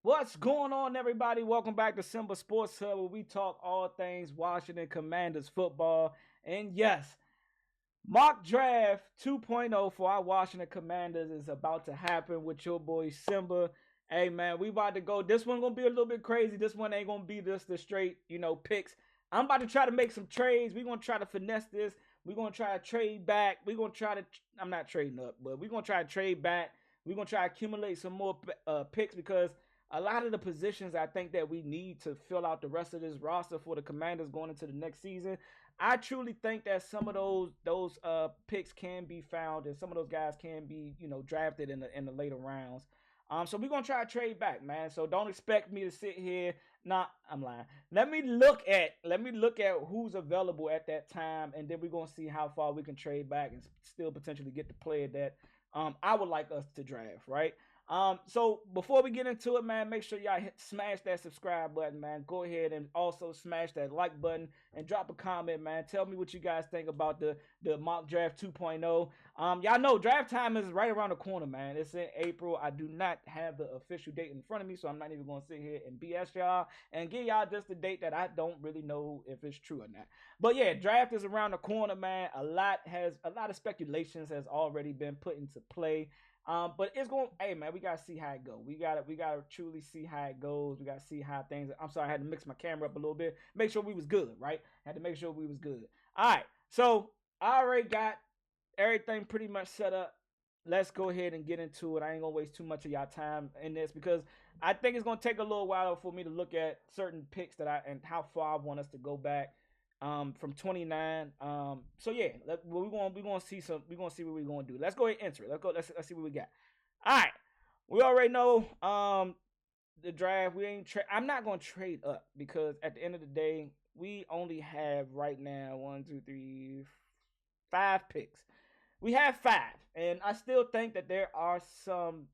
What's going on, everybody? Welcome back to Simba Sports Hub, where we talk all things Washington Commanders football. And yes, mock draft 2.0 for our Washington Commanders is about to happen with your boy Simba. Hey man, we about to go. This one gonna be a little bit crazy. This one ain't gonna be just the straight, picks. I'm about to try to make some trades. We're gonna try to finesse this. We're gonna try to trade back. We're gonna try to. I'm not trading up, but we're gonna try to trade back. We're gonna try to accumulate some more picks because a lot of the positions I think that we need to fill out the rest of this roster for the Commanders going into the next season. I truly think that some of those picks can be found, and some of those guys can be drafted in the later rounds. So we're gonna try to trade back, man. So don't expect me to sit here. Nah, I'm lying. Let me look at who's available at that time, and then we're gonna see how far we can trade back and still potentially get the player that I would like us to draft, right? So before we get into it, man, make sure y'all smash that subscribe button, man. Go ahead and also smash that like button and drop a comment, man. Tell me what you guys think about the mock draft 2.0. Y'all know draft time is right around the corner, man. It's in April. I do not have the official date in front of me, so I'm not even gonna sit here and BS y'all and give y'all just a date that I don't really know if it's true or not. But yeah, draft is around the corner, man. A lot of speculations has already been put into play. But it's going. Hey man, we gotta see how it goes. We gotta truly see how it goes. We gotta see how things. I'm sorry, I had to mix my camera up a little bit. Make sure we was good, right? Had to make sure we was good. All right. So I already got everything pretty much set up. Let's go ahead and get into it. I ain't gonna waste too much of y'all time in this because I think it's gonna take a little while for me to look at certain picks that I and how far I want us to go back from 29. So yeah, we're gonna see what we're gonna do. Let's go ahead and enter it. Let's see what we got. All right, we already know the draft. I'm not gonna trade up because at the end of the day, we only have right now one, two, three, five picks. We have five, and I still think that there are some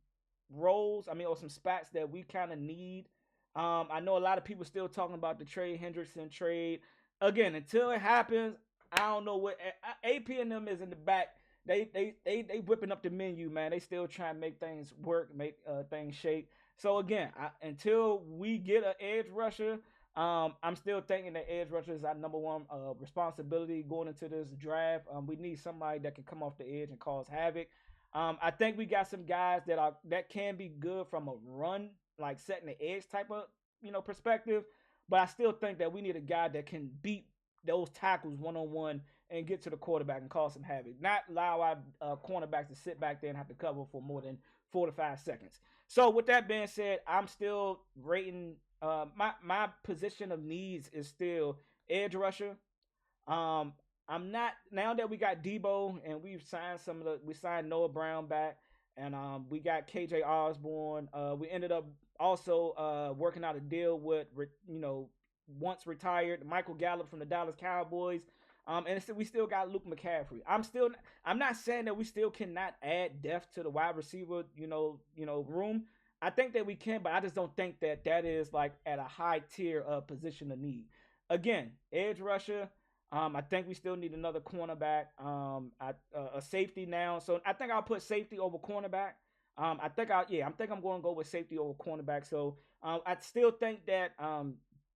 roles. I mean, or some spots that we kind of need. I know a lot of people still talking about the Trey Hendrickson trade. Again, until it happens, I don't know what AP and them is in the back. They whipping up the menu, man. They still trying to make things work, make things shake. So again, until we get an edge rusher, I'm still thinking that edge rusher is our number one responsibility going into this draft. We need somebody that can come off the edge and cause havoc. I think we got some guys that can be good from a run, like setting the edge type of perspective. But I still think that we need a guy that can beat those tackles one on one and get to the quarterback and cause some havoc. Not allow our cornerbacks to sit back there and have to cover for more than 4 to 5 seconds. So with that being said, I'm still rating my position of needs is still edge rusher. Um, I'm not now that we got Debo and we signed Noah Brown back and we got KJ Osborne. We ended up also working out a deal with once retired Michael Gallup from the Dallas Cowboys. And we still got Luke McCaffrey. I'm not saying that we still cannot add depth to the wide receiver room. I think that we can, but I just don't think that that is like at a high tier position of need. Again, edge rusher. I think we still need another cornerback. A safety now. So I think I'll put safety over cornerback. I think I'm going to go with safety over cornerback. So I still think that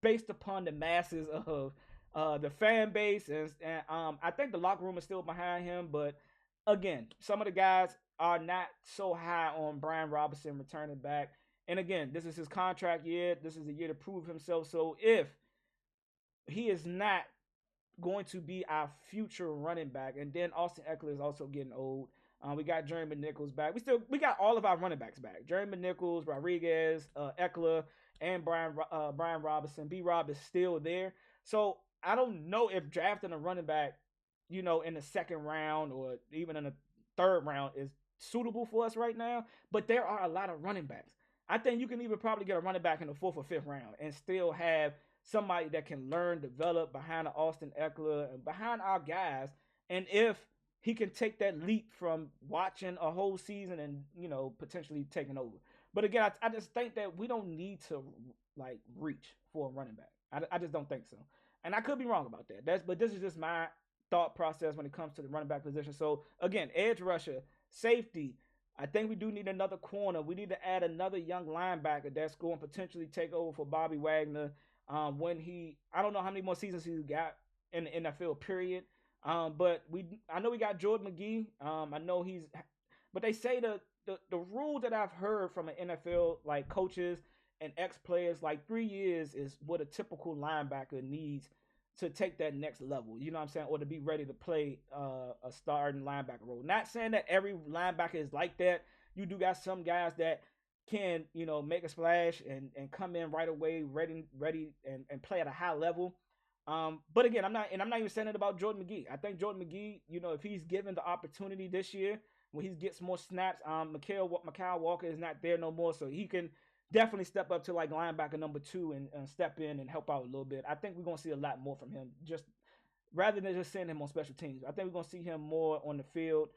based upon the masses of the fan base and I think the locker room is still behind him. But again, some of the guys are not so high on Brian Robinson returning back. And again, this is his contract year. This is a year to prove himself. So if he is not going to be our future running back, and then Austin Eckler is also getting old. We got Jerry McNichols back. We got all of our running backs back. Jerry McNichols, Rodriguez, Eckler, and Brian Robinson. B Rob is still there. So I don't know if drafting a running back, in the second round or even in the third round is suitable for us right now. But there are a lot of running backs. I think you can even probably get a running back in the fourth or fifth round and still have somebody that can learn, develop behind Austin Eckler and behind our guys. And if he can take that leap from watching a whole season and potentially taking over. But again, I just think that we don't need to like reach for a running back. I just don't think so. And I could be wrong about that. But this is just my thought process when it comes to the running back position. So again, edge rusher, safety, I think we do need another corner. We need to add another young linebacker that's going to potentially take over for Bobby Wagner. When I don't know how many more seasons he's got in the NFL. Period. But I know we got Jordan McGee. I know but they say the rule that I've heard from an NFL like coaches and ex players, like 3 years is what a typical linebacker needs to take that next level. You know what I'm saying? Or to be ready to play a starting linebacker role. Not saying that every linebacker is like that. You do got some guys that can, make a splash and come in right away, ready and play at a high level. But again, I'm not even saying it about Jordan McGee. I think Jordan McGee, if he's given the opportunity this year, when he gets more snaps, Mykal Walker is not there no more, so he can definitely step up to like linebacker number 2 and step in and help out a little bit. I think we're gonna see a lot more from him, just rather than just seeing him on special teams. I think we're gonna see him more on the field,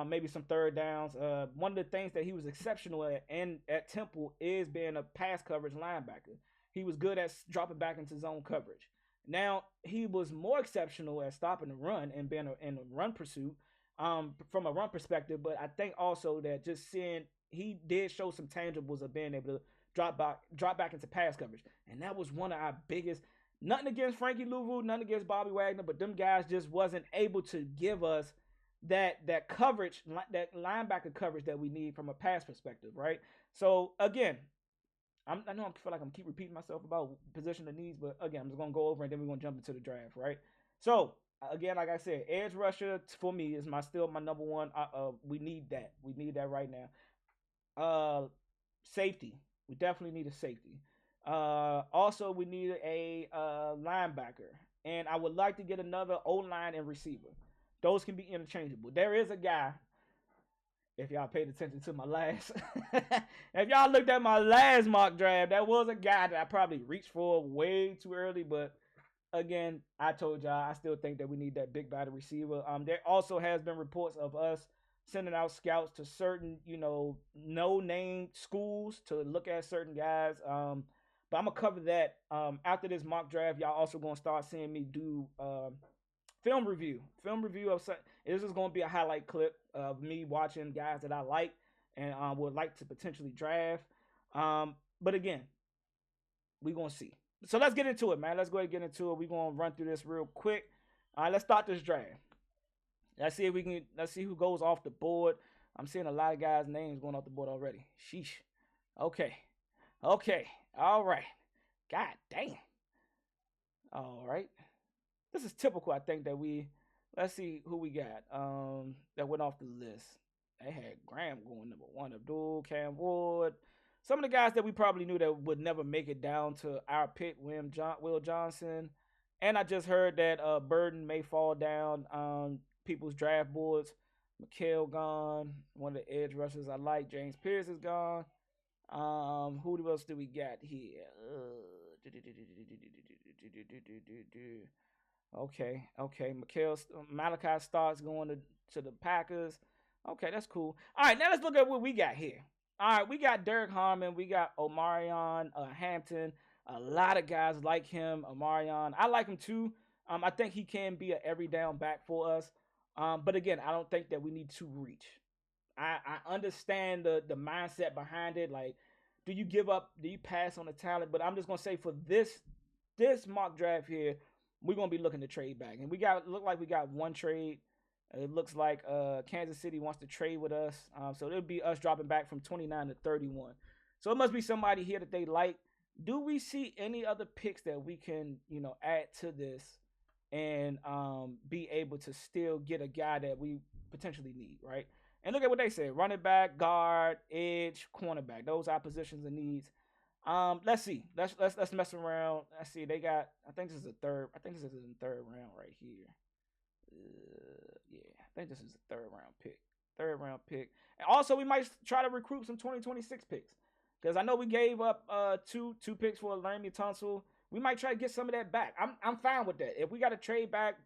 maybe some third downs. One of the things that he was exceptional at and at Temple is being a pass coverage linebacker. He was good at dropping back into zone coverage. Now he was more exceptional at stopping the run and being in a run pursuit, from a run perspective. But I think also that just seeing he did show some tangibles of being able to drop back into pass coverage, and that was one of our biggest. Nothing against Frankie Louvu, nothing against Bobby Wagner, but them guys just wasn't able to give us that coverage, that linebacker coverage that we need from a pass perspective, right? So again, I know I feel like I'm keep repeating myself about position of needs, but again, I'm just gonna go over and then we're gonna jump into the draft, right? So again, like I said, edge rusher for me is still my number one. We need that. We need that right now. Safety. We definitely need a safety. Also, we need a linebacker, and I would like to get another O line and receiver. Those can be interchangeable. There is a guy. If y'all paid attention to my last, if y'all looked at my last mock draft, that was a guy that I probably reached for way too early. But again, I told y'all I still think that we need that big body receiver. There also has been reports of us sending out scouts to certain, no name schools to look at certain guys. But I'm gonna cover that after this mock draft. Y'all also gonna start seeing me do film review of. This is gonna be a highlight clip of me watching guys that I like and would like to potentially draft. But again, we gonna see. So let's get into it, man. Let's go ahead and get into it. We're gonna run through this real quick. All right, let's start this draft. Let's see who goes off the board. I'm seeing a lot of guys' names going off the board already. Sheesh. Okay. All right. God damn. All right. This is typical, I think, let's see who we got that went off the list. They had Graham going number 1, Abdul, Cam Ward. Some of the guys that we probably knew that would never make it down to our pick, Will Johnson. And I just heard that Burden may fall down on people's draft boards. Mykal gone. One of the edge rushers I like. James Pierce is gone. Who else do we got here? Okay. Malachi Starks going to the Packers. Okay, that's cool. All right, now let's look at what we got here. All right, we got Derek Harmon. We got Omarion Hampton. A lot of guys like him. Omarion, I like him too. I think he can be an every down back for us. But again, I don't think that we need to reach. I understand the mindset behind it. Like, do you give up? Do you pass on the talent? But I'm just gonna say for this mock draft here, we're gonna be looking to trade back, and look like we got one trade. It looks like Kansas City wants to trade with us, so it'll be us dropping back from 29 to 31. So it must be somebody here that they like. Do we see any other picks that we can, add to this and be able to still get a guy that we potentially need, right? And look at what they said: running back, guard, edge, cornerback. Those are positions and needs. Let's see. Let's mess around. Let's see. They got. I think this is the third round right here. Yeah, I think this is the third round pick. And also, we might try to recruit some 2026 picks because I know we gave up two picks for Laremy Tunsil. We might try to get some of that back. I'm fine with that. If we got to trade back,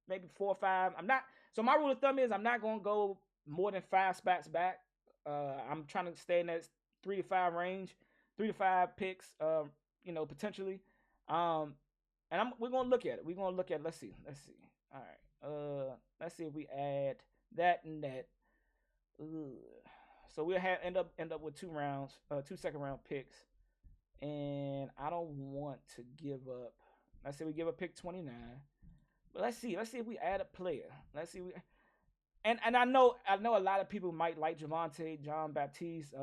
maybe 4 or 5. I'm not. So my rule of thumb is I'm not gonna go more than 5 spots back. I'm trying to stay in that 3 to 5 range, 3 to 5 picks. Potentially. And we're gonna look at it. Let's see. All right. Let's see if we add that and that. So we'll have end up with 2 rounds, 2 second round picks, and I don't want to give up. Let's say we give up pick 29, but let's see if we add a player. Let's see we and I know a lot of people might like Javonte John Baptiste.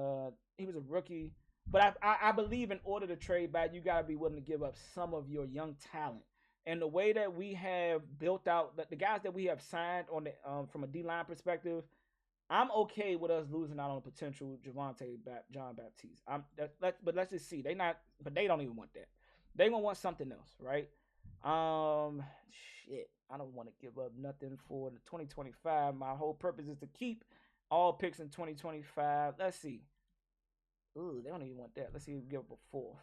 He was a rookie, but I believe in order to trade back, you gotta be willing to give up some of your young talent. And the way that we have built out the guys that we have signed on the from a D line perspective, I'm okay with us losing out on potential John Baptiste. But let's just see. But they don't even want that. They gonna want something else, right? Um, shit. I don't want to give up nothing for the 2025. My whole purpose is to keep all picks in 2025. Let's see. Ooh, they don't even want that. Let's see if we give up a fourth.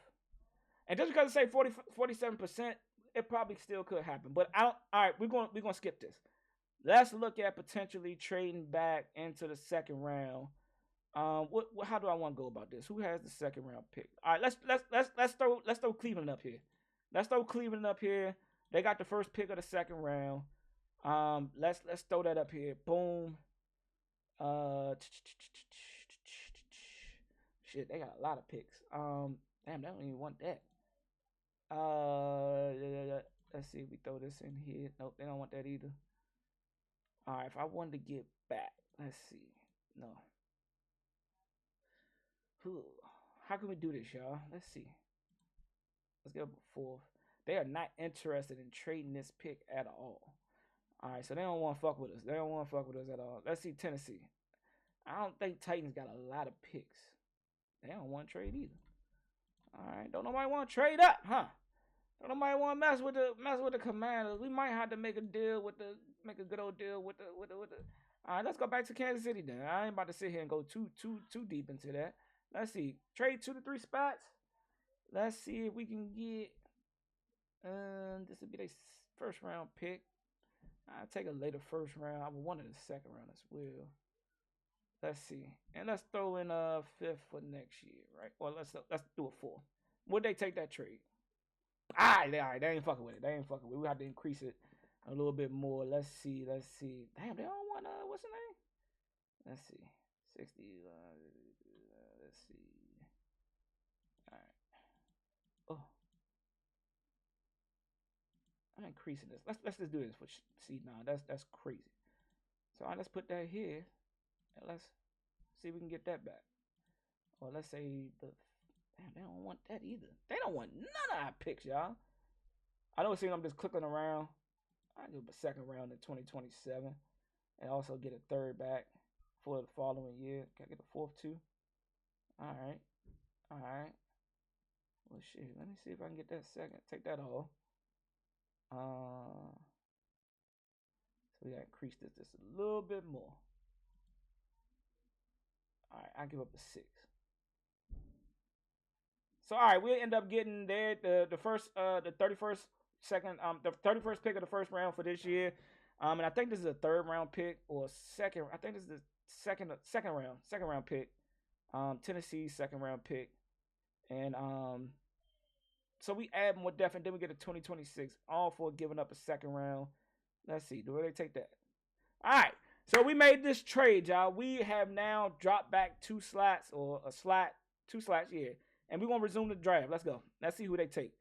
And just because I say 47%, it probably still could happen. But I don't. All right, we're gonna skip this. Let's look at potentially trading back into the second round. How do I want to go about this? Who has the second round pick? All right, let's throw Cleveland up here. Let's throw Cleveland up here. They got the first pick of the second round. Let's throw that up here. Boom. Shit, they got a lot of picks. Damn, they don't even want that. Let's see if we throw this in here. Nope, they don't want that either. All right, if I wanted to get back, let's see. No. How can we do this, y'all? Let's see. Let's get up a fourth. They are not interested in trading this pick at all. All right, so they don't want to fuck with us. They don't want to fuck with us at all. Let's see Tennessee. I don't think Titans got a lot of picks. They don't want to trade either. All right, don't nobody want to trade up, huh? Don't nobody want to mess with the Commanders. We might have to make a good old deal with the. All right, let's go back to Kansas City then. I ain't about to sit here and go too deep into that. Let's see, trade 2 to 3 spots. Let's see if we can get. This would be their first round pick. I'll take a later first round. I would want it in the second round as well. Let's see, and let's throw in a fifth for next year, right? Well, let's do a fourth. Would they take that trade? All right, they ain't fucking with it. We have to increase it a little bit more. Let's see. Damn, they don't want what's the name? Let's see, 60. Let's see. All right. Oh, I'm increasing this. Let's just do this for see. Now that's crazy. So let's put that here, and let's see if we can get that back. Or let's say damn, they don't want that either. They don't want none of our picks, y'all. I know I'm just clicking around. I give a second round in 2027, and also get a third back for the following year. Can I get a fourth too? All right. Well, shit. Let me see if I can get that second. Take that off. So we gotta increase this just a little bit more. All right, I give up a 6. So all right, we'll end up getting there the 31st pick of the first round for this year. And I think this is a third round pick or second. I think this is the second round pick. Tennessee second round pick, and so we add more depth, and then we get a 2026, all for giving up a second round. Let's see, do they take that? All right, so we made this trade, y'all. We have now dropped back 2 slots or a slot, 2 slots, yeah. And we're going to resume the draft. Let's go. Let's see who they take.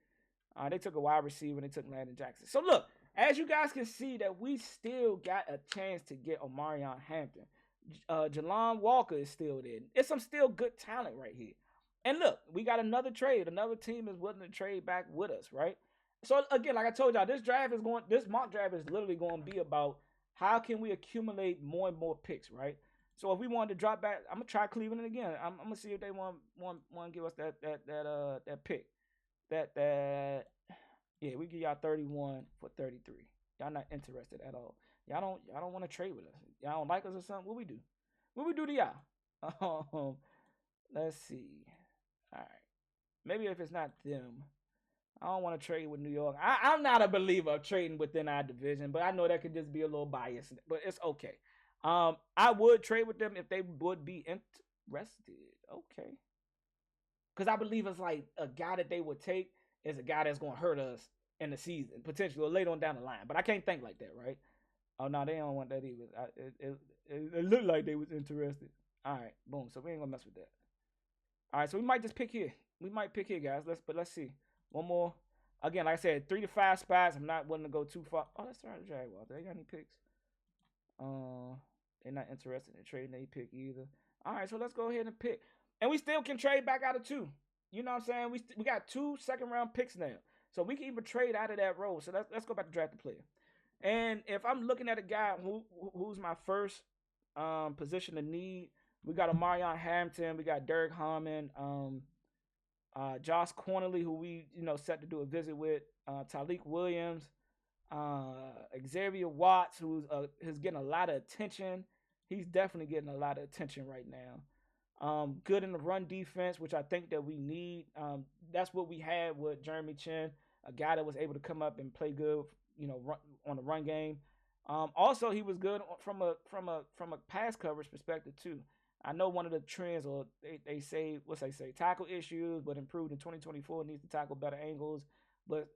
They took a wide receiver, and they took Landon Jackson. So, look, as you guys can see that we still got a chance to get Omarion Hampton. Jalon Walker is still there. It's some still good talent right here. And, look, we got another trade. Another team is willing to trade back with us, right? So, again, like I told y'all, this mock draft is literally going to be about how can we accumulate more and more picks, right? So if we wanted to drop back, I'm gonna try Cleveland again. I'm gonna see if they want to give us that pick. Yeah, we give y'all 31 for 33. Y'all not interested at all. Y'all don't want to trade with us. Y'all don't like us or something. What we do? What we do to y'all? Let's see. All right. Maybe if it's not them, I don't want to trade with New York. I'm not a believer of trading within our division, but I know that could just be a little biased. But it's okay. I would trade with them if they would be interested. Okay. Because I believe it's like a guy that they would take is a guy that's going to hurt us in the season, potentially, or later on down the line. But I can't think like that, right? Oh, no, they don't want that either. It looked like they was interested. All right, boom. So we ain't gonna mess with that. All right, so we might just pick here. We might pick here, guys. Let's see. One more. Again, like I said, 3 to 5 spots. I'm not willing to go too far. Oh, that's right, Jaguars. They got any picks? Uh, they're not interested in trading any pick either. All right, so let's go ahead and pick, and we still can trade back out of two. You know what I'm saying? We got 2 second-round picks now, so we can even trade out of that role. So let's go back to draft the player. And if I'm looking at a guy who's my first position of need, we got Amarion Hampton, we got Derek Harmon, Josh Cornerly, who we set to do a visit with, Talik Williams, Xavier Watts, who's getting a lot of attention. He's definitely getting a lot of attention right now. Good in the run defense, which I think that we need. That's what we had with Jeremy Chin, a guy that was able to come up and play good, run, on the run game. Also, he was good from a pass coverage perspective too. I know one of the trends, or they say, what's they say, tackle issues, but improved in 2024, needs to tackle better angles, but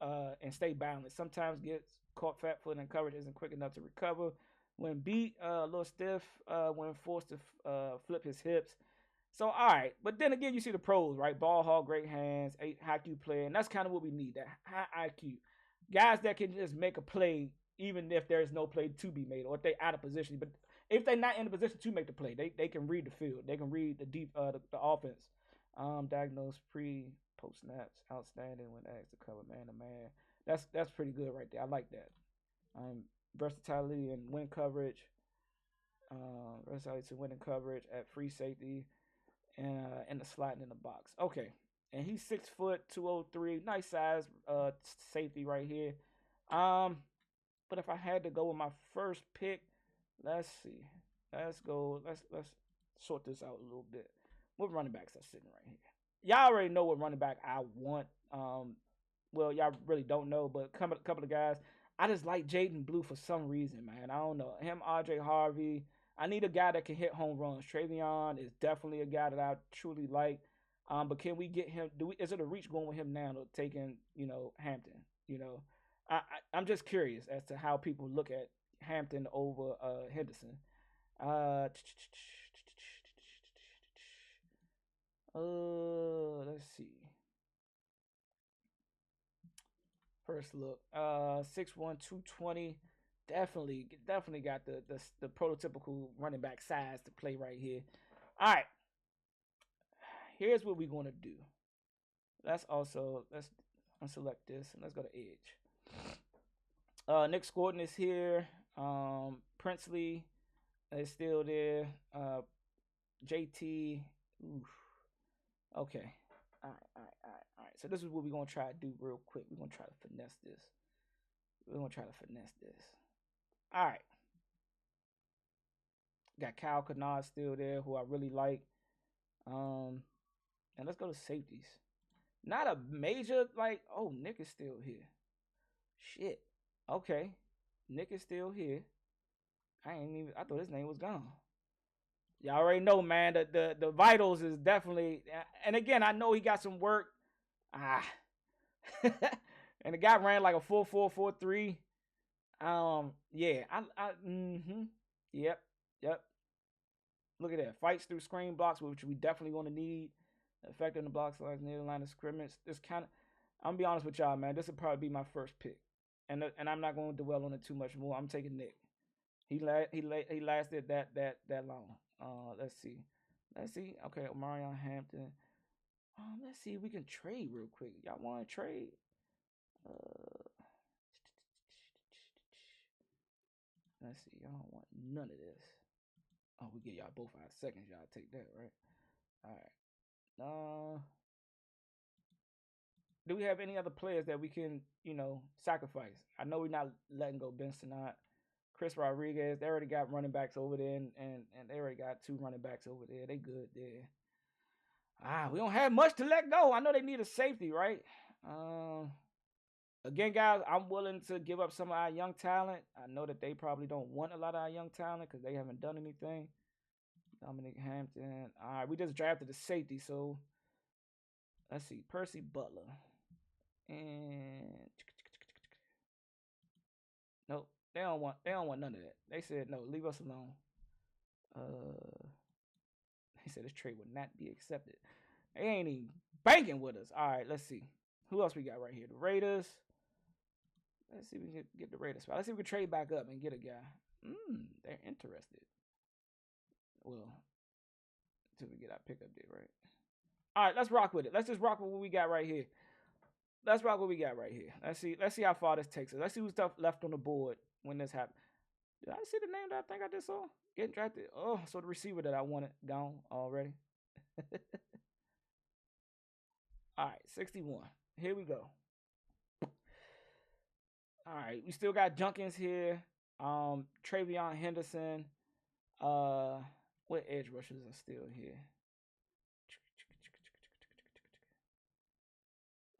and stay balanced. Sometimes gets caught fat foot and coverage isn't quick enough to recover. When beat, a little stiff, when forced to flip his hips. So, all right. But then again, you see the pros, right? Ball hog, great hands, high IQ player. And that's kind of what we need, that high IQ. Guys that can just make a play even if there's no play to be made or if they out of position. But if they're not in a position to make the play, they can read the field. They can read the offense. Diagnose post snaps, outstanding when asked to cover man to man. That's pretty good right there. I like that. Versatility and win coverage. Versatility to winning coverage at free safety and the slot in the box. Okay. And he's 6', 203, nice size safety right here. But if I had to go with my first pick, let's see. Let's go. Let's sort this out a little bit. What running backs are sitting right here? Y'all already know what running back I want. Well, y'all really don't know, but a couple of guys. I just like Jaden Blue for some reason, man. I don't know. Him, RJ Harvey. I need a guy that can hit home runs. Travion is definitely a guy that I truly like. But can we get him? Is it a reach going with him now to taking, Hampton? I'm just curious as to how people look at Hampton over Henderson. Uh, let's see. First look. 6'1", 220. Definitely got the prototypical running back size to play right here. All right. Here's what we're gonna do. Let's unselect this and let's go to edge. Nick Gordon is here. Princely is still there. JT. Oof. Okay. All right. So this is what we're gonna try to do real quick. We're gonna try to finesse this. All right. Got Kyle Kennard still there, who I really like. And let's go to safeties. Not a major Nick is still here. Shit. Okay. Nick is still here. I thought his name was gone. Y'all already know, man. The vitals is definitely, and again, I know he got some work. And the guy ran like a 4.443. Yeah. Yep. Look at that. Fights through screen blocks, which we definitely going to need. Effective in the block slides near the line of scrimmage. This kind of, I'm gonna be honest with y'all, man. This would probably be my first pick, and I'm not going to dwell on it too much more. I'm taking Nick. He lasted that long. Let's see. Okay, Marion Hampton. Let's see if we can trade real quick. Y'all want to trade? Let's see. Y'all don't want none of this. Oh, we get y'all both 5 seconds. Y'all take that, right? All right. Do we have any other players that we can, sacrifice? I know we're not letting go Ben Sinnott, Chris Rodriguez. They already got running backs over there, and they already got 2 running backs over there. They good there. We don't have much to let go. I know they need a safety, right? Again, guys, I'm willing to give up some of our young talent. I know that they probably don't want a lot of our young talent because they haven't done anything. Dominic Hampton. All right, we just drafted a safety, so let's see. Percy Butler. And nope, they don't want none of that. They said no, leave us alone. He said this trade would not be accepted. They ain't even banking with us. All right, let's see. Who else we got right here? The Raiders. Let's see if we can get the Raiders spot. Let's see if we can trade back up and get a guy. They're interested. Well, until we get our pickup date, right? All right, let's rock with it. Let's just rock with what we got right here. Let's rock what we got right here. Let's see how far this takes us. Let's see who's stuff left on the board when this happens. Did I see the name that I think I just saw? Getting drafted. Oh, so the receiver that I wanted gone already. All right, 61. Here we go. All right, we still got Junkins here. Travion Henderson. What edge rushers are still here?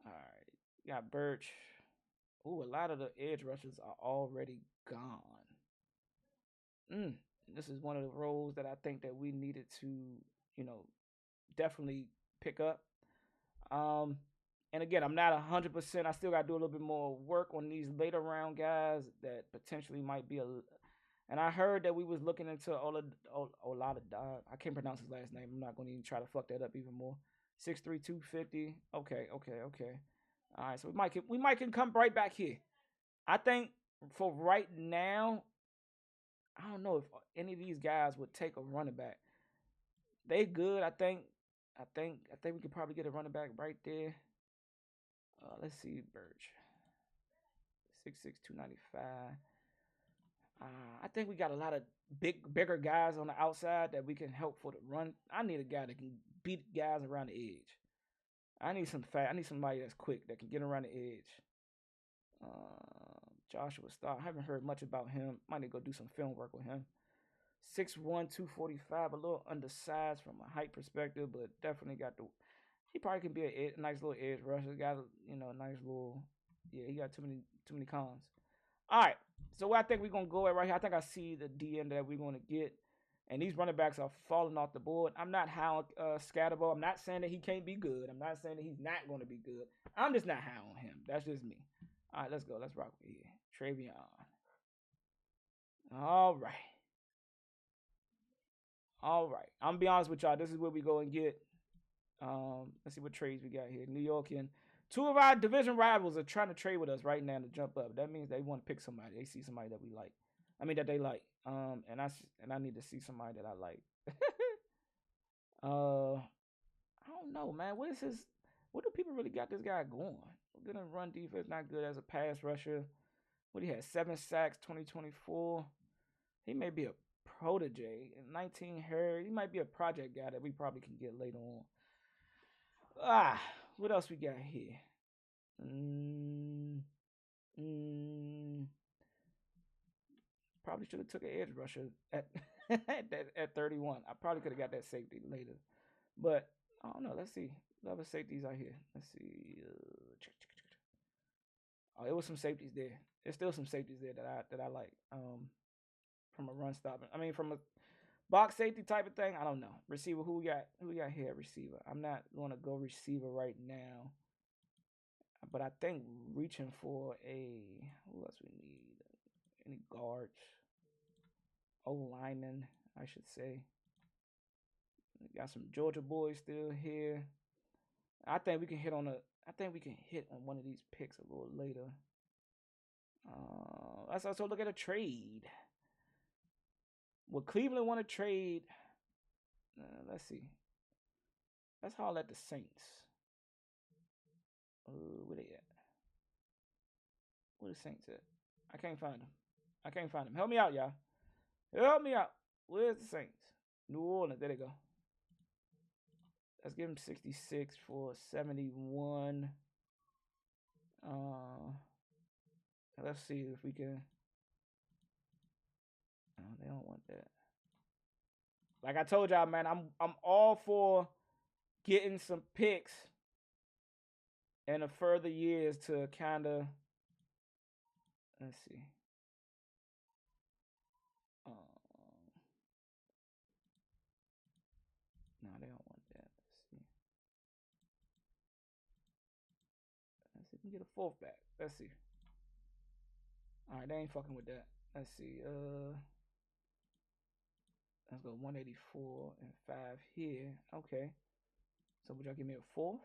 All right, we got Birch. Ooh, a lot of the edge rushers are already gone. This is one of the roles that I think that we needed to, definitely pick up. And again, I'm not 100%. I still got to do a little bit more work on these later round guys that potentially might be a. And I heard that we was looking into Oladada. I can't pronounce his last name. I'm not going to even try to fuck that up even more. 6'3", 250. Okay. All right, so we might can come right back here. I think for right now, I don't know if any of these guys would take a running back. They good. I think we could probably get a running back right there. Let's see, Birch. 6'6", 295. I think we got a lot of bigger guys on the outside that we can help for the run. I need a guy that can beat guys around the edge. I need somebody that's quick that can get around the edge. Joshua Starr. I haven't heard much about him. Might need to go do some film work with him. 6'1", 245. A little undersized from a height perspective, but definitely got the. He probably can be a nice little edge rusher. Got a nice little. Yeah, he got too many cons. All right, so I think we're gonna go at right here. I think I see the DN that we're gonna get, and these running backs are falling off the board. I'm not high on Scatterbo. I'm not saying that he can't be good. I'm not saying that he's not gonna be good. I'm just not high on him. That's just me. All right, let's go. Let's rock with here. Travion. All right. I'm gonna be honest with y'all. This is where we go and get. Let's see what trades we got here. New York and two of our division rivals are trying to trade with us right now to jump up. That means they want to pick somebody. They see somebody that we like. I mean that they like. And I need to see somebody that I like. I don't know, man. What do people really got this guy going? Good in run defense, not good as a pass rusher. What he had 7 sacks, 2024. He may be a protege. 19 hair. He might be a project guy that we probably can get later on. What else we got here? Probably should have took an edge rusher at at 31. I probably could have got that safety later, but I don't know. Let's see. The other safeties out here. Let's see. Oh, it was some safeties there. There's still some safeties there that I like. From a run stopping. I mean, from a box safety type of thing. I don't know. Receiver. Who we got? Who we got here? Receiver. I'm not going to go receiver right now. But I think reaching for who else we need? Any guards? O-lineman, I should say. We got some Georgia boys still here. I think we can hit on one of these picks a little later. Let's also look at a trade. Would Cleveland want to trade? Let's see. Let's holler at the Saints. Where they at? Where the Saints at? I can't find them. Help me out, y'all. Help me out. Where's the Saints? New Orleans. There they go. Let's give them 66 for 71. Let's see if we can. No, they don't want that. Like I told y'all, man, I'm all for getting some picks in the further years to kind of. Let's see. No, they don't want that. Let's see if we can get a fourth back. Let's see. All right, they ain't fucking with that. Let's see. Let's go 184 and 5 here. Okay. So would y'all give me a fourth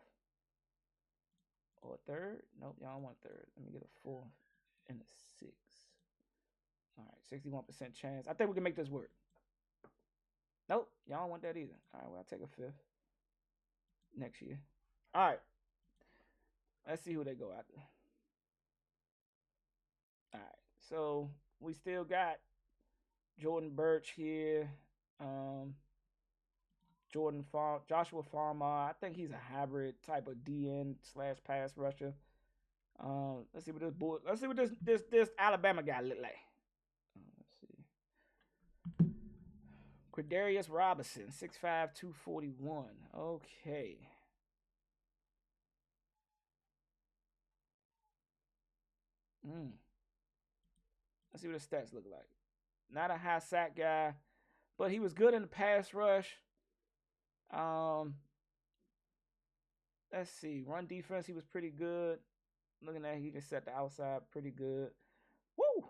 or a third? Nope, y'all don't want a third. Let me get a fourth and a six. All right, 61% chance. I think we can make this work. Nope, y'all don't want that either. All right, well, I'll take a fifth next year. All right, let's see who they go after. All right, so we still got Jordan Birch here. Um, Joshua Farmer. I think he's a hybrid type of DN slash pass rusher. Let's see what this boy. Let's see what this Alabama guy look like. Let's see. Quindarius Robinson, 6'5", 241. Okay. Mm. Let's see what his stats look like. Not a high sack guy, but he was good in the pass rush. Um, let's see. Run defense, he was pretty good. Looking at, he can set the outside pretty good. Woo!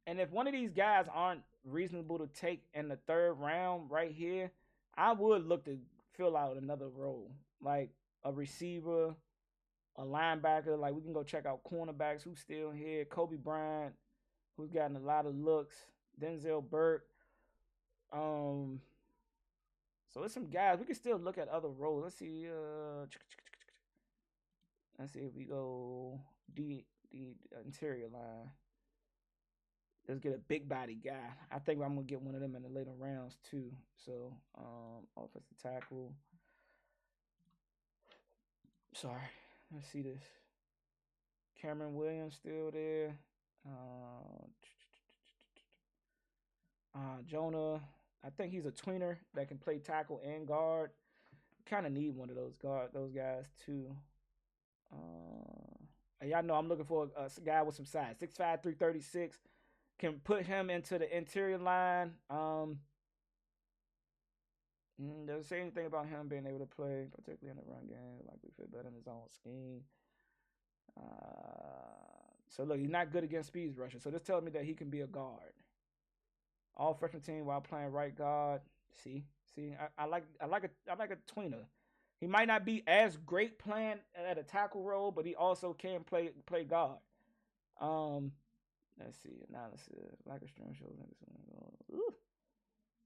And if one of these guys aren't reasonable to take in the third round right here, I would look to fill out another role, like a receiver, a linebacker. Like we can go check out cornerbacks who's still here. Kobe Bryant, who's gotten a lot of looks. Denzel Burke. Um, so there's some guys we can still look at other roles. Let's see. Let's see if we go the interior line. Let's get a big body guy. I think I'm gonna get one of them in the later rounds too. So, offensive tackle. Sorry, let's see this. Cameron Williams still there. Uh, Jonah. I think he's a tweener that can play tackle and guard. Kind of need one of those guys too. Y'all know I'm looking for a guy with some size. 6'5", 336. Can put him into the interior line. Doesn't say anything about him being able to play, particularly in the run game. Like we fit better in his own scheme. So look, he's not good against speed rushing. So this tells me that he can be a guard. All freshman team while playing right guard. See, I like a tweener. He might not be as great playing at a tackle role, but he also can play guard. Let's see, analysis. Lack of strength shows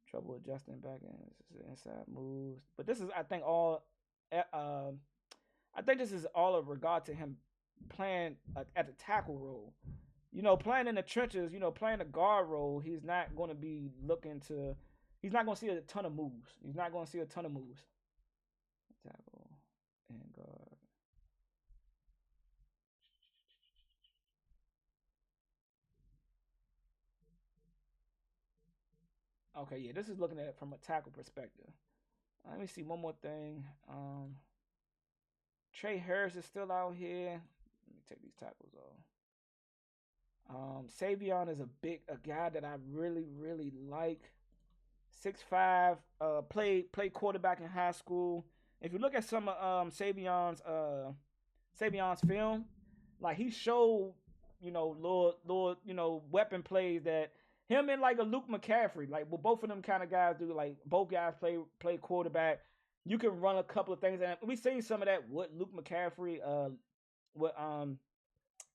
trouble adjusting back and inside moves. But this is, I think, all. I think this is all in regard to him playing at the tackle role. Playing in the trenches, playing a guard role, he's not going to be looking to. He's not going to see a ton of moves. He's not going to see a ton of moves. Tackle and guard. Okay, yeah, this is looking at it from a tackle perspective. Let me see one more thing. Trey Harris is still out here. Let me take these tackles off. Savion is a guy that I really really like. 6'5", played quarterback in high school. If you look at some of Savion's film, like he showed, little weapon plays that him and like a Luke McCaffrey, like what both of them kind of guys do. Like both guys play quarterback. You can run a couple of things, and we seen some of that with Luke McCaffrey, with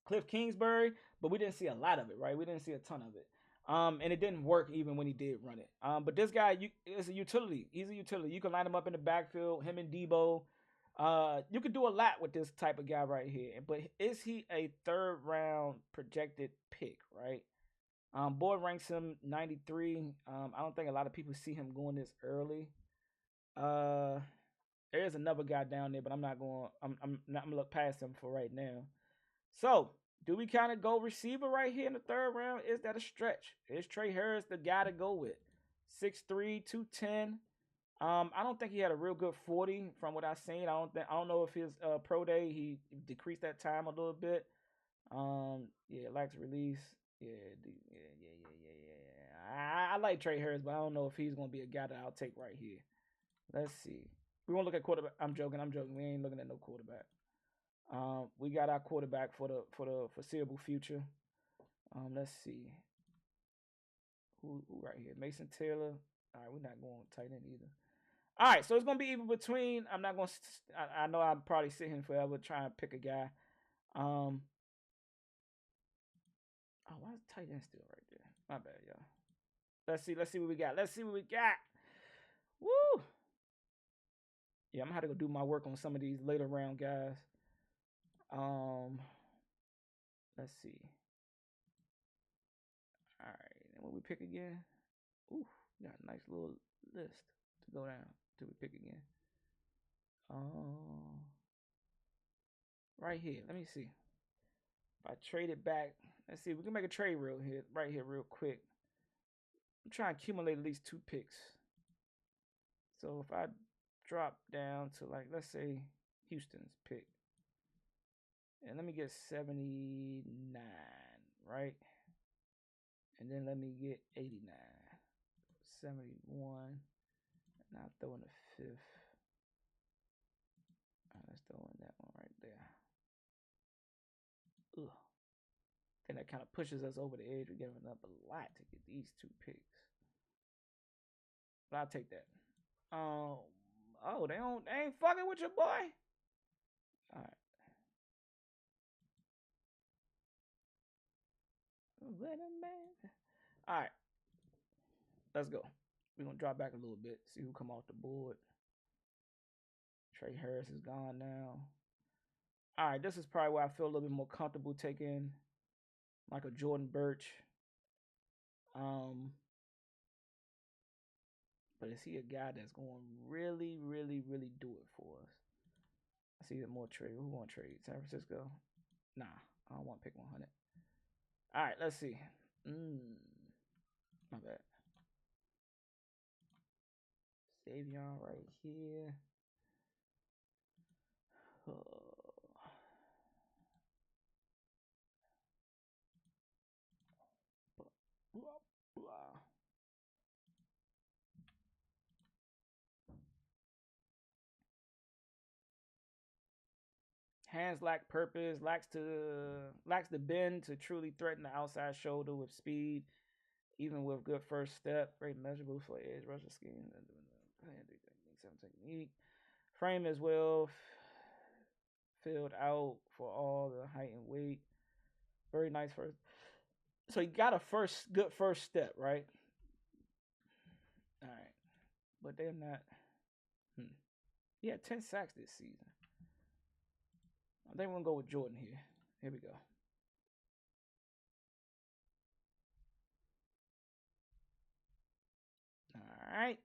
Cliff Kingsbury, but we didn't see a lot of it, right? We didn't see a ton of it. And it didn't work even when he did run it. But this guy is a utility. He's a utility. You can line him up in the backfield, him and Debo. You could do a lot with this type of guy right here. But is he a third round projected pick, right? Board ranks him 93. I don't think a lot of people see him going this early. There is another guy down there, but I'm not going. I'm gonna look past him for right now. So, do we kind of go receiver right here in the third round? Is that a stretch? Is Trey Harris the guy to go with? 6'3", 210. I don't think he had a real good 40 from what I've seen. I don't know if his pro day he decreased that time a little bit. Yeah, lacks release. Yeah. I like Trey Harris, but I don't know if he's gonna be a guy that I'll take right here. Let's see. We won't look at quarterback. I'm joking. I'm joking. We ain't looking at no quarterback. We got our quarterback for the foreseeable future. Let's see who right here. Mason Taylor. All right, we're not going tight end either. All right, so it's gonna be even between. I'm not gonna. I know I'm probably sitting forever trying to pick a guy. Um. Oh, why is tight end still right there? My bad, y'all. Let's see. Let's see what we got. Let's see what we got. Woo! Yeah, I'm gonna have to go do my work on some of these later round guys. Um. Let's see. All right, and when we pick again, ooh, we got a nice little list to go down till we pick again. Um. Right here. Let me see. If I trade it back, let's see. We can make a trade right here, real quick. I'm trying to accumulate at least 2 picks. So if I drop down to like, let's say Houston's pick, and let me get 79, right? And then let me get 89, 71, and I'll throw in the fifth. Let's throw in that one right there. Ugh. Then that kind of pushes us over the edge. We're giving up a lot to get these 2 picks. But I'll take that. Oh, they ain't fucking with your boy. All right. What a man. All right. Let's go. We're gonna drop back a little bit. See who come off the board. Trey Harris is gone now. All right. This is probably where I feel a little bit more comfortable taking like a Jordan Birch. But is he a guy that's going to really, really, really do it for us? I see more trade. Who want to trade? San Francisco? Nah, I don't want to pick 100. All right, let's see. My bad. Savion right here. Hands lack purpose, lacks the bend to truly threaten the outside shoulder with speed, even with good first step. Very measurable for edge rusher scheme. Technique. Frame as well filled out for all the height and weight. Very nice first. So he got a good first step, right? All right, but they're not. He had 10 sacks this season. I think we're gonna go with Jordan here. Here we go. All right.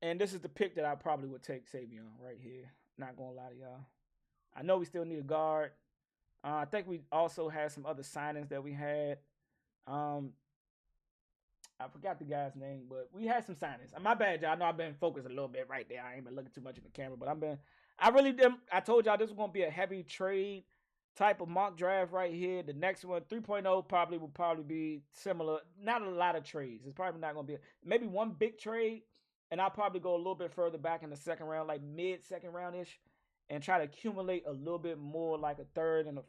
And this is the pick that I probably would take Savion right here. Not gonna lie to y'all. I know we still need a guard. I think we also had some other signings that we had. I forgot the guy's name, but we had some signings. My bad, y'all. I know I've been focused a little bit right there. I ain't been looking too much in the camera, but I really did. I told y'all this was gonna be a heavy trade type of mock draft right here. The next one, 3.0, probably will be similar. Not a lot of trades. It's probably not gonna be maybe one big trade, and I'll probably go a little bit further back in the second round, like mid second round ish, and try to accumulate a little bit more, like a third and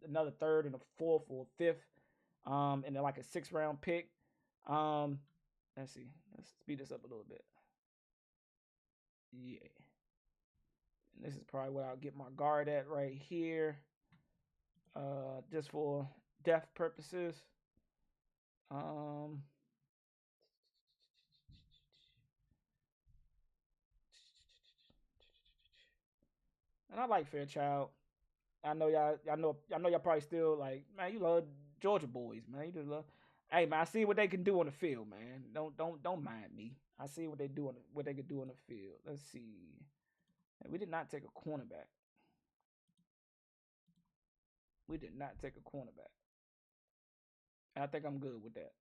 another third and a fourth or fifth, and then like a 6th-round pick. Let's see. Let's speed this up a little bit. Yeah. And this is probably where I'll get my guard at right here. Just for depth purposes. And I like Fairchild. I know y'all probably still like, man, you love Georgia boys, man. You just love. Hey man, I see what they can do on the field, man. Don't mind me. I see what they can do on the field. Let's see. We did not take a cornerback. We did not take a cornerback. And I think I'm good with that.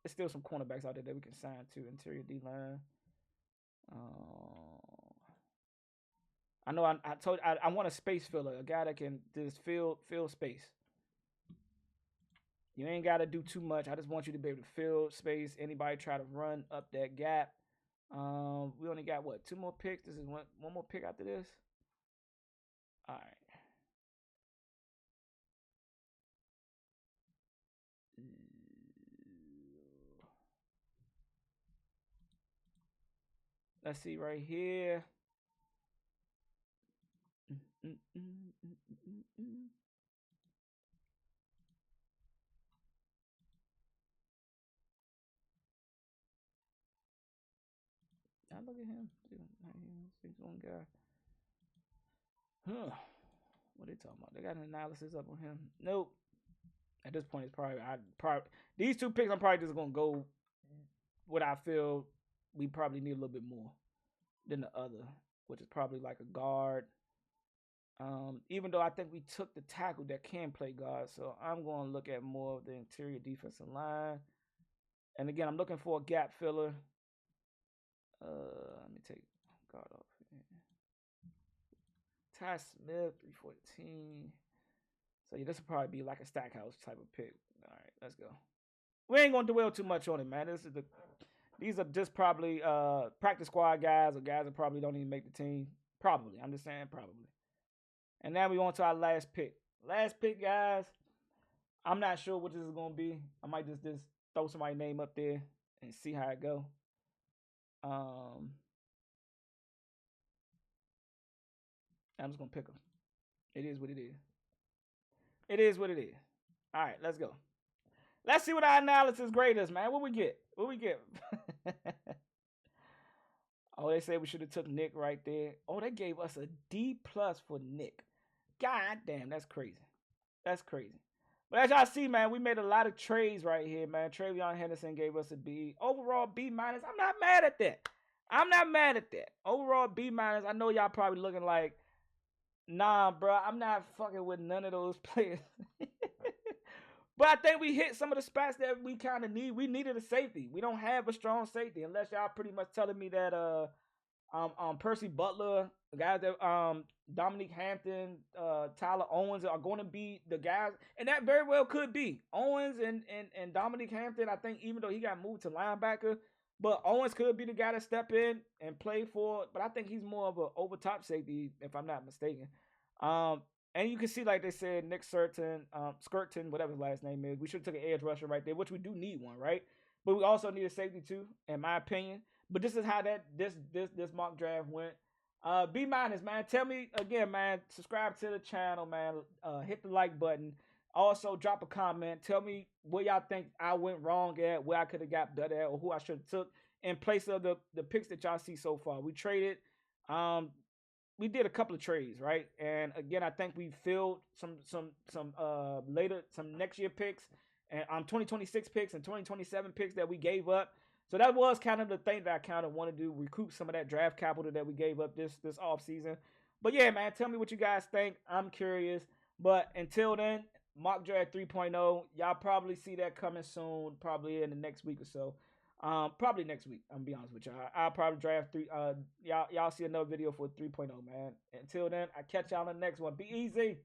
There's still some cornerbacks out there that we can sign to. Interior D line. I know I told I want a space filler, a guy that can just fill space. You ain't got to do too much. I just want you to be able to fill space. Anybody try to run up that gap. We only got what, two more picks. This is one more pick after this. All right. Let's see right here. Now look at him. See one guy. Huh. What they talking about? They got an analysis up on him. Nope. At this point, it's probably these two picks. I'm probably just gonna go what I feel we probably need a little bit more than the other, which is probably like a guard. Even though I think we took the tackle that can play guard, so I'm going to look at more of the interior defensive line. And again, I'm looking for a gap filler. Let me take guard off. Ty Smith, 314. So yeah, this will probably be like a Stackhouse type of pick. All right, let's go. We ain't gonna dwell too much on it, man. These are just probably practice squad guys or guys that probably don't even make the team. Probably. I'm just saying probably. And now we on to our last pick. Last pick, guys. I'm not sure what this is gonna be. I might just throw somebody's name up there and see how it go. I'm just gonna pick them. It is what it is. It is what it is. All right, let's go. Let's see what our analysis grade is, man. What we get? What we get? Oh, they said we should have took Nick right there. Oh, they gave us a D plus for Nick. God damn, that's crazy. That's crazy. But as y'all see, man, we made a lot of trades right here, man. Travion Henderson gave us a B. Overall B minus. I'm not mad at that. I'm not mad at that. Overall B minus. I know y'all probably looking like, nah, bro, I'm not fucking with none of those players. But I think we hit some of the spots that we kind of need. We needed a safety. We don't have a strong safety unless y'all pretty much telling me that Percy Butler, the guys that Dominique Hampton, Tyler Owens are going to be the guys, and that very well could be Owens and Dominique Hampton. I think even though he got moved to linebacker, but Owens could be the guy to step in and play for. But I think he's more of a over top safety, if I'm not mistaken. And you can see, like they said, Nick Skirton, whatever his last name is. We should have took an edge rusher right there, which we do need one, right? But we also need a safety too, in my opinion. But this is how this mock draft went. B minus, man. Tell me again, man. Subscribe to the channel, man. Hit the like button. Also, drop a comment. Tell me where y'all think I went wrong at, where I could have got better at, or who I should have took in place of the picks that y'all see so far. We traded. We did a couple of trades, right? And again, I think we filled some next year picks and 2026 picks and 2027 picks that we gave up. So that was kind of the thing that I kind of want to do, recoup some of that draft capital that we gave up this off season. But yeah, man, tell me what you guys think. I'm curious. But until then, mock draft 3.0, y'all probably see that coming soon, probably in the next week or so. Probably next week. I'm gonna be honest with y'all. I'll probably draft three. Y'all see another video for 3.0, man. Until then, I catch y'all on the next one. Be easy.